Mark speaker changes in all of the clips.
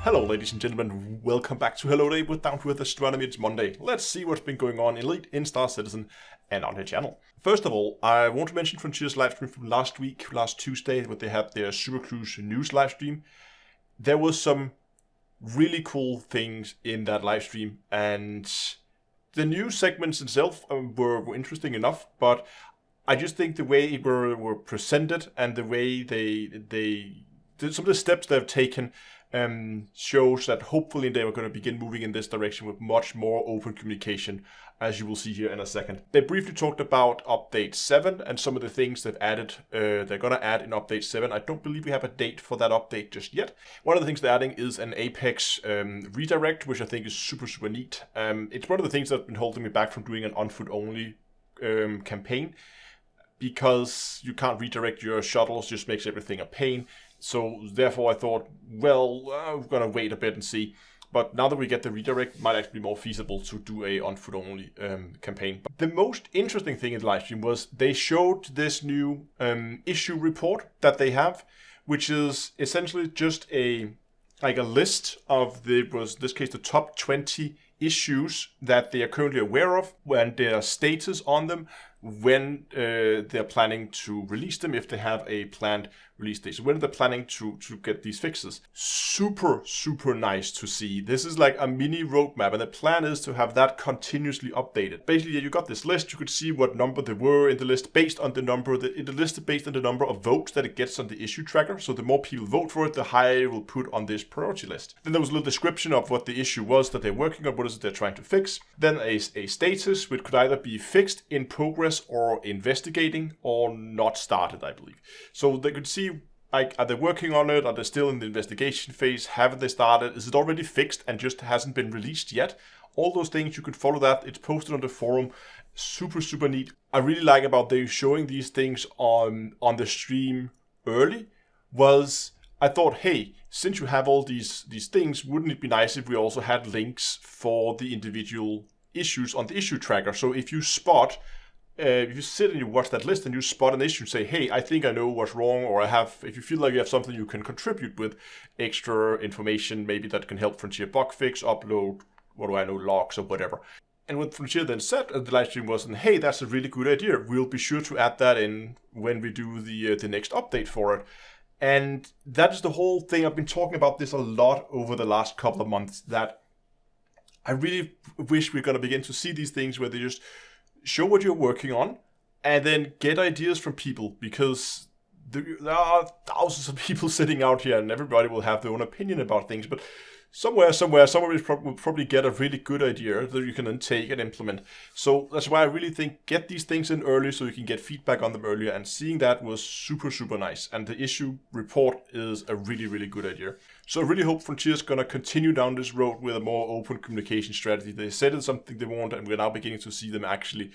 Speaker 1: Hello ladies and gentlemen, welcome back to Hello Day with Down to Earth Astronomy. It's Monday. Let's see what's been going on in Star Citizen and on the channel. First of all, I want to mention Frontier's livestream from last Tuesday, where they had their Super Cruise news livestream. There was some really cool things in that livestream, and the news segments itself were interesting enough, but I just think the way it were presented and the way some of the steps they've taken shows that hopefully they are going to begin moving in this direction with much more open communication, as you will see here in a second. They briefly talked about Update 7 and some of the things they've added. They're going to add in Update 7. I don't believe we have a date for that update just yet. One of the things they're adding is an Apex redirect, which I think is super neat. It's one of the things that's been holding me back from doing an on-foot only campaign, because you can't redirect your shuttles, just makes everything a pain. So therefore I thought, well, I'm going to wait a bit and see. But now that we get the redirect, it might actually be more feasible to do a on-foot only campaign. But the most interesting thing in the livestream was they showed this new issue report that they have, which is essentially just a list of in this case, the top 20 issues that they are currently aware of, and their status on them, when they're planning to release them, if they have a planned release date. So when they're planning to get these fixes. Super nice to see. This is like a mini roadmap, and the plan is to have that continuously updated. Basically, you got this list. You could see what number they were in the list based on the number. The list is based on the number of votes that it gets on the issue tracker. So the more people vote for it, the higher it will put on this priority list. Then there was a little description of what the issue was that they're working on, what is it they're trying to fix. Then a status, which could either be fixed, in progress, or investigating, or not started, I believe. So they could see, like, are they working on it? Are they still in the investigation phase? Haven't they started? Is it already fixed and just hasn't been released yet? All those things, you could follow that. It's posted on the forum. Super neat. I really like about they showing these things on the stream early was, I thought, hey, since you have all these things, wouldn't it be nice if we also had links for the individual issues on the issue tracker? So if you spot, if you sit and you watch that list and you spot an issue and say, hey, I think I know what's wrong, or if you feel like you have something you can contribute with, extra information, maybe that can help Frontier bug fix, upload, logs or whatever. And what Frontier then said at the live stream was, hey, that's a really good idea. We'll be sure to add that in when we do the next update for it. And that is the whole thing. I've been talking about this a lot over the last couple of months, that I really wish we're going to begin to see these things where they just show what you're working on and then get ideas from people, because there are thousands of people sitting out here and everybody will have their own opinion about things. But somewhere will probably get a really good idea that you can then take and implement. So that's why I really think get these things in early so you can get feedback on them earlier. And seeing that was super nice. And the issue report is a really good idea. So I really hope Frontier's going to continue down this road with a more open communication strategy. They said it's something they want, and we're now beginning to see them actually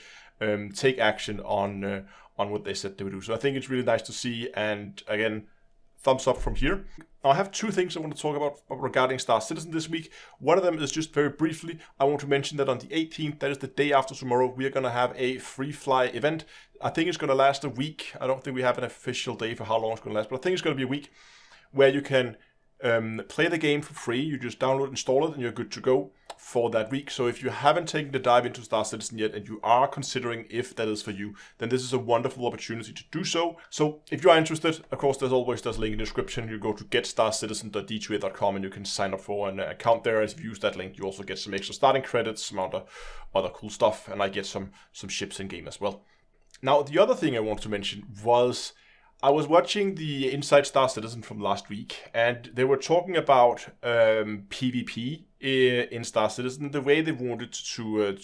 Speaker 1: take action on what they said they would do. So I think it's really nice to see. And again, thumbs up from here. Now, I have two things I want to talk about regarding Star Citizen this week. One of them is just very briefly, I want to mention that on the 18th, that is the day after tomorrow, we are going to have a free fly event. I think it's going to last a week. I don't think we have an official day for how long it's going to last, but I think it's going to be a week where you can play the game for free. You just download, install it, and you're good to go for that week. So if you haven't taken the dive into Star Citizen yet and you are considering if that is for you, then this is a wonderful opportunity to do so. So if you are interested, of course, there's always this link in the description. You go to getstarcitizen.d2a.com and you can sign up for an account there. And if you use that link, you also get some extra starting credits, some other cool stuff, and I get some ships in game as well. Now, the other thing I wanted to mention was, I was watching the Inside Star Citizen from last week, and they were talking about PvP in Star Citizen, the way they wanted to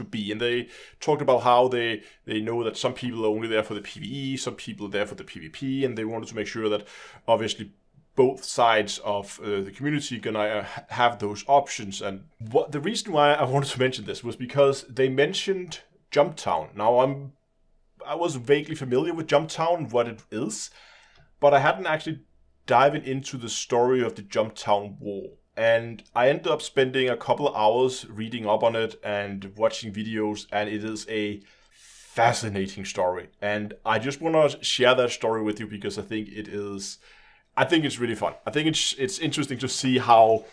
Speaker 1: be. And they talked about how they know that some people are only there for the PvE, some people are there for the PvP, and they wanted to make sure that obviously both sides of the community gonna have those options. And the reason why I wanted to mention this was because they mentioned Jumptown. Now, I was vaguely familiar with Jumptown, what it is, but I hadn't actually dived into the story of the Jumptown War. And I ended up spending a couple of hours reading up on it and watching videos, and it is a fascinating story. And I just want to share that story with you because I think it is I think it's really fun. I think it's interesting to see how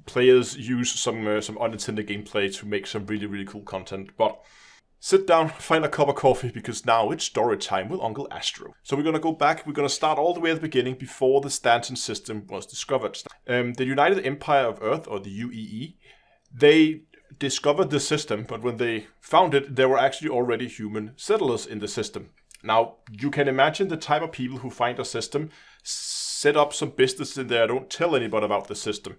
Speaker 1: players use some unintended gameplay to make some really, really cool content. But sit down, find a cup of coffee, because now it's story time with Uncle Astro. So we're going to go back. We're going to start all the way at the beginning, before the Stanton system was discovered. The United Empire of Earth, or the UEE, they discovered the system, but when they found it, there were actually already human settlers in the system. Now, you can imagine the type of people who find a system, set up some business in there, don't tell anybody about the system.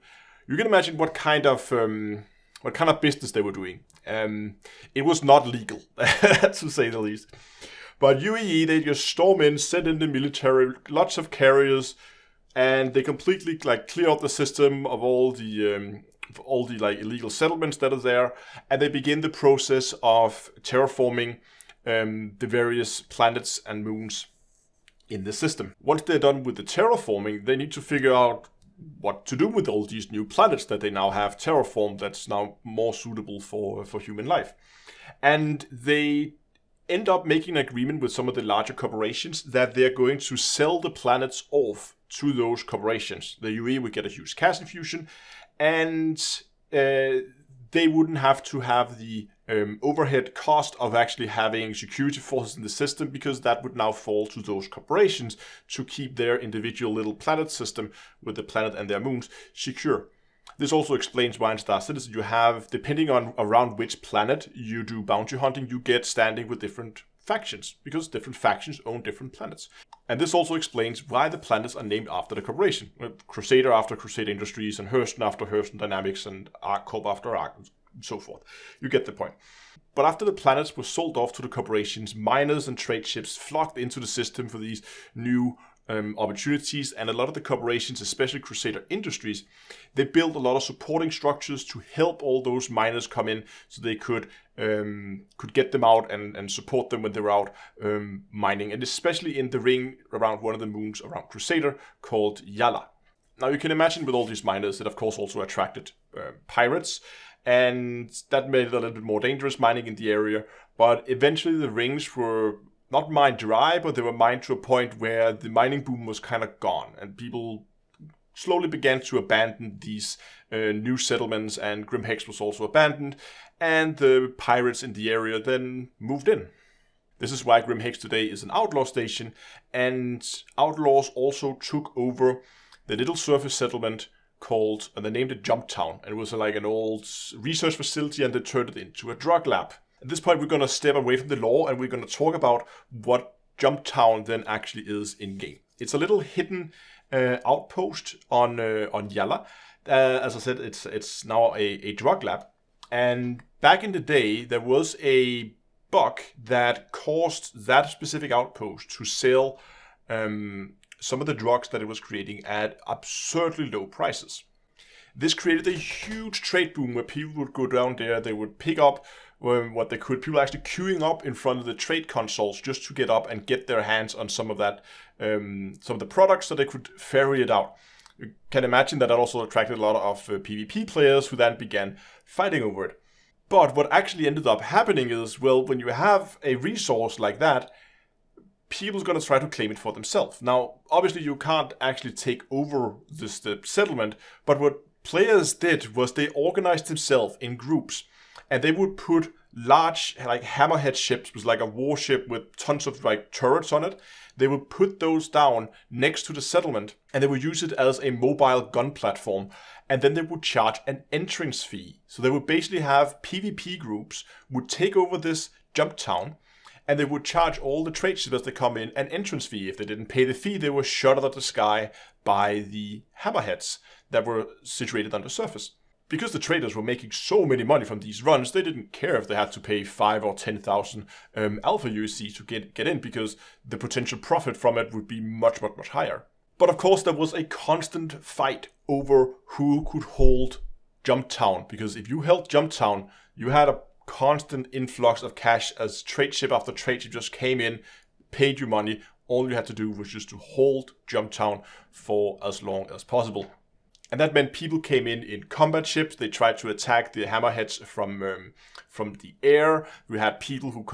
Speaker 1: You can imagine what kind of business they were doing. It was not legal, to say the least. But UEE, they just storm in, send in the military, lots of carriers, and they completely clear out the system of all the illegal settlements that are there, and they begin the process of terraforming the various planets and moons in the system. Once they're done with the terraforming, they need to figure out what to do with all these new planets that they now have terraformed that's now more suitable for human life. And they end up making an agreement with some of the larger corporations that they're going to sell the planets off to those corporations. The UE would get a huge cash infusion, and they wouldn't have to have the overhead cost of actually having security forces in the system, because that would now fall to those corporations to keep their individual little planet system with the planet and their moons secure. This also explains why in Star Citizen you have, depending on around which planet you do bounty hunting, you get standing with different factions, because different factions own different planets. And this also explains why the planets are named after the corporation. Crusader after Crusader Industries, and Hurston after Hurston Dynamics, and Arc Corp after Arc, and so forth. You get the point. But after the planets were sold off to the corporations, miners and trade ships flocked into the system for these new opportunities, and a lot of the corporations, especially Crusader Industries, they built a lot of supporting structures to help all those miners come in, so they could get them out and support them when they were out mining, and especially in the ring around one of the moons around Crusader called Yala. Now you can imagine with all these miners, it of course also attracted pirates, and that made it a little bit more dangerous mining in the area. But eventually the rings were not mined dry, but they were mined to a point where the mining boom was kind of gone, and people slowly began to abandon these new settlements, and Grimhex was also abandoned, and the pirates in the area then moved in. This is why Grimhex today is an outlaw station, and outlaws also took over the little surface settlement called, and they named it Jumptown, and it was like an old research facility, and they turned it into a drug lab. At this point, we're going to step away from the lore, and we're going to talk about what Jumptown then actually is in-game. It's a little hidden outpost on Yala. As I said, it's now a drug lab. And back in the day, there was a bug that caused that specific outpost to sell some of the drugs that it was creating at absurdly low prices. This created a huge trade boom where people would go down there, they would pick up what they could. People actually queuing up in front of the trade consoles just to get up and get their hands on some of that, some of the products, so they could ferry it out. You can imagine that also attracted a lot of PvP players who then began fighting over it. But what actually ended up happening is, well, when you have a resource like that, people's going to try to claim it for themselves. Now, obviously, you can't actually take over the settlement, but what players did was they organized themselves in groups, and they would put large, like hammerhead ships, was like a warship with tons of like turrets on it. They would put those down next to the settlement, and they would use it as a mobile gun platform, and then they would charge an entrance fee. So they would basically have PvP groups would take over this Jumptown, and they would charge all the trade ships as they come in an entrance fee. If they didn't pay the fee, they were shot out of the sky by the hammerheads that were situated on the surface. Because the traders were making so many money from these runs, they didn't care if they had to pay 5 or 10,000 alpha aUEC to get in, because the potential profit from it would be much, much, much higher. But of course, there was a constant fight over who could hold Jumptown, because if you held Jumptown, you had a constant influx of cash as trade ship after trade ship just came in, paid you money. All you had to do was just to hold Jumptown for as long as possible. And that meant people came in combat ships. They tried to attack the hammerheads from the air. We had people who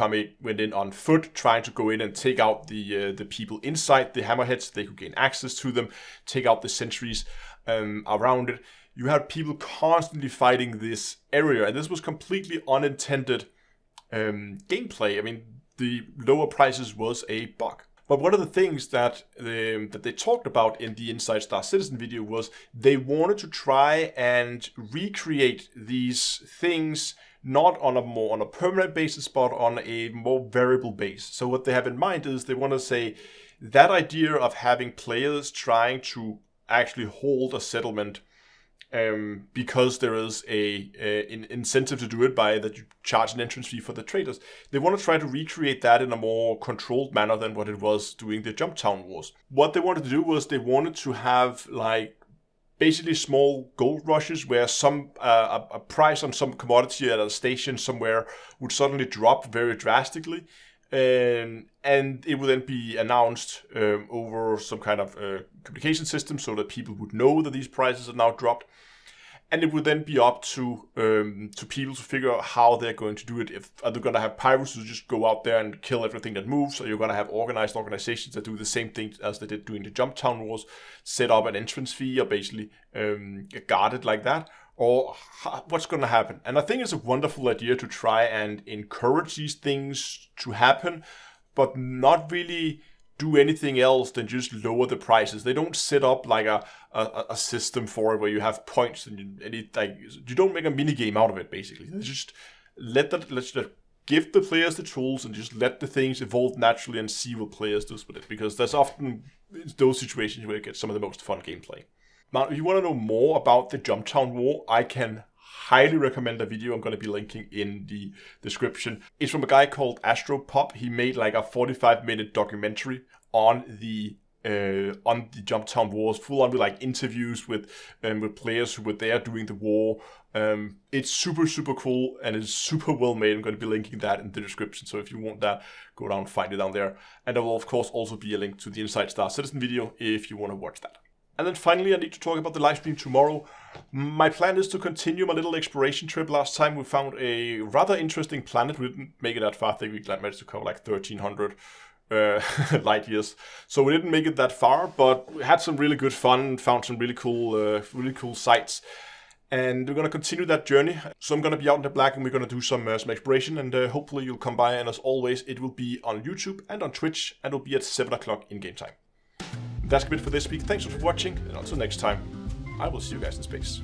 Speaker 1: went in on foot, trying to go in and take out the people inside the hammerheads. They could gain access to them, take out the sentries around it. You had people constantly fighting this area, and this was completely unintended gameplay. I mean, the lower prices was a bug. But one of the things that they talked about in the Inside Star Citizen video was they wanted to try and recreate these things not on a permanent basis, but on a more variable base. So what they have in mind is they want to say that idea of having players trying to actually hold a settlement because there is an incentive to do it by that you charge an entrance fee for the traders. They want to try to recreate that in a more controlled manner than what it was during the Jumptown Wars. What they wanted to do was they wanted to have basically small gold rushes where a price on some commodity at a station somewhere would suddenly drop very drastically. And it would then be announced over some kind of communication system so that people would know that these prices are now dropped. And it would then be up to people to figure out how they're going to do it. Are they going to have pirates who just go out there and kill everything that moves? Or you're going to have organized organizations that do the same thing as they did during the Jumptown Wars, set up an entrance fee or basically guard it like that? Or what's going to happen? And I think it's a wonderful idea to try and encourage these things to happen, but not really do anything else than just lower the prices. They don't set up like a system for it where you have points and you don't make a mini game out of it. Basically, they just let's just give the players the tools and just let the things evolve naturally and see what players do with it, because there's often those situations where you get some of the most fun gameplay. Now, if you want to know more about the Jumptown War, I can highly recommend a video I'm going to be linking in the description. It's from a guy called AstroPub. He made like a 45-minute documentary on the Jumptown Wars, full on with like interviews with players who were there during the war. It's super, super cool and it's super well made. I'm going to be linking that in the description. So if you want that, go down and find it down there. And there will of course also be a link to the Inside Star Citizen video if you want to watch that. And then finally, I need to talk about the live stream tomorrow. My plan is to continue my little exploration trip. Last time we found a rather interesting planet. We didn't make it that far. I think we managed to cover like 1,300 light years. So we didn't make it that far, but we had some really good fun, found some really cool sights. And we're going to continue that journey. So I'm going to be out in the black and we're going to do some exploration. And hopefully you'll come by. And as always, it will be on YouTube and on Twitch. And it'll be at 7 o'clock in game time. That's it for this week. Thanks for watching, and until next time, I will see you guys in space.